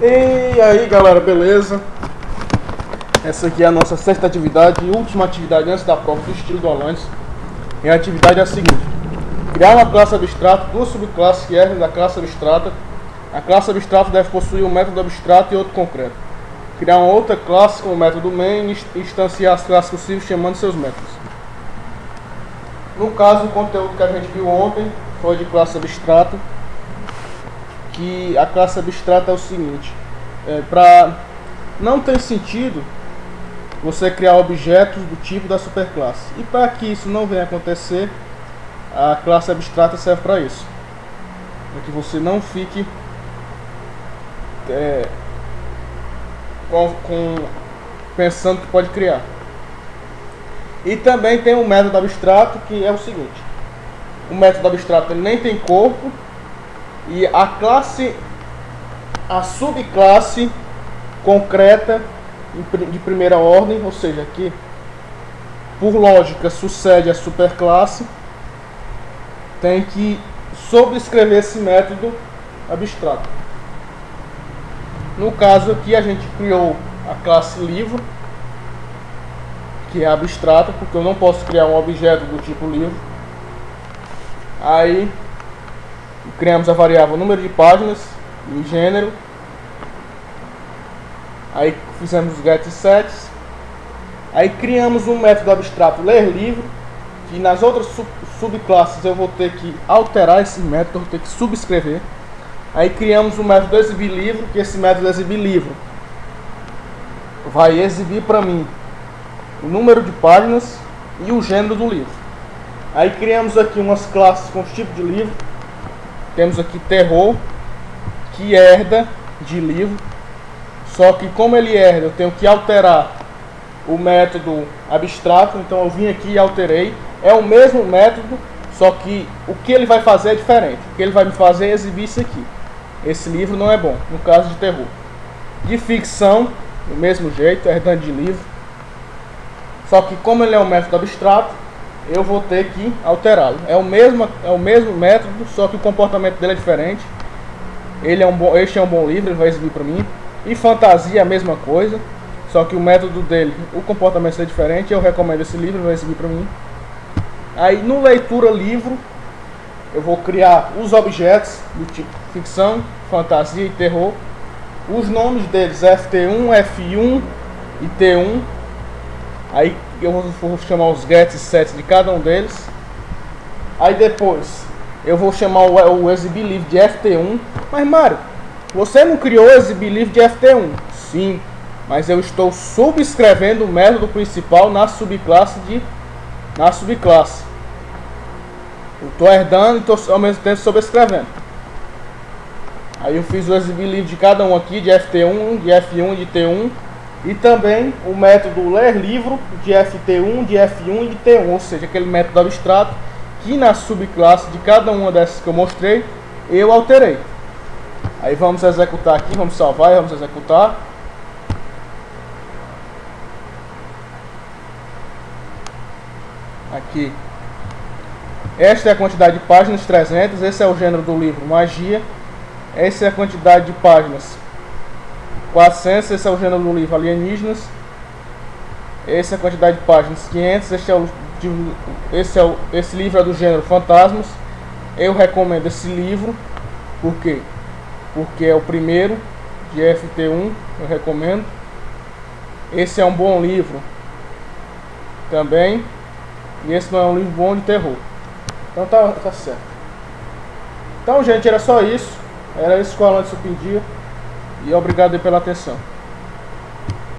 E aí galera, beleza? Essa aqui é a nossa sexta atividade e última atividade antes da prova do estilo do Alantes. E a atividade é a seguinte: criar uma classe abstrata, duas subclasses que herdam da classe abstrata. A classe abstrata deve possuir um método abstrato e outro concreto. Criar uma outra classe com o método main e instanciar as classes possíveis chamando seus métodos. No caso, o conteúdo que a gente viu ontem foi de classe abstrata. Que a classe abstrata é o seguinte: não tem sentido você criar objetos do tipo da superclasse. E para que isso não venha a acontecer, a classe abstrata serve para isso, para que você não fique pensando que pode criar. E também tem um método abstrato, que é o seguinte: o método abstrato ele nem tem corpo, e a subclasse concreta de primeira ordem, ou seja, que por lógica sucede a superclasse, tem que sobrescrever esse método abstrato. No caso aqui a gente criou a classe livro, que é abstrata, porque eu não posso criar um objeto do tipo livro. Aí criamos a variável número de páginas e o gênero. Aí fizemos os get sets. Aí criamos um método abstrato ler livro, que nas outras subclasses eu vou ter que alterar esse método, eu vou ter que subscrever. Aí criamos o método exibir livro, que esse método exibir livro vai exibir para mim o número de páginas e o gênero do livro. Aí criamos aqui umas classes com os tipos de livro. Temos aqui terror, que herda de livro. Só que como ele herda, eu tenho que alterar o método abstrato. Então eu vim aqui e alterei. É o mesmo método, só que o que ele vai fazer é diferente. O que ele vai me fazer é exibir isso aqui. Esse livro não é bom, no caso de terror. De ficção, do mesmo jeito, herdando de livro. Só que como ele é um método abstrato, eu vou ter que alterá-lo. É o mesmo método, só que o comportamento dele é diferente. Este é um bom livro, ele vai exibir para mim. E fantasia é a mesma coisa, só que o método dele, o comportamento é diferente. Eu recomendo esse livro, ele vai exibir para mim. Aí no leitura livro, eu vou criar os objetos do tipo ficção, fantasia e terror. Os nomes deles FT1, F1 e T1. Aí eu vou chamar os get sets de cada um deles. Aí depois eu vou chamar o exibir livro de FT1. Mas Mário, você não criou o exibir livro de FT1? Sim, mas eu estou subscrevendo o método principal na subclasse. Eu estou herdando e estou ao mesmo tempo sobrescrevendo. Aí eu fiz o exibir livro de cada um aqui, de FT1, de F1 e de T1. E também o método ler livro de FT1, de F1 e de T1, ou seja, aquele método abstrato que na subclasse de cada uma dessas que eu mostrei, eu alterei. Aí vamos executar aqui, vamos salvar e vamos executar. Aqui. Esta é a quantidade de páginas, 300. Esse é o gênero do livro, magia. Essa é a quantidade de páginas, 400. Esse é o gênero do livro, alienígenas. Essa é a quantidade de páginas, 500. Esse livro é do gênero fantasmas. Eu recomendo esse livro. Por quê? Porque é o primeiro de FT1. Eu recomendo. Esse é um bom livro também. E esse não é um livro bom de terror. Então tá certo. Então, gente, era só isso. Era isso que o Alan pedia. E obrigado aí pela atenção.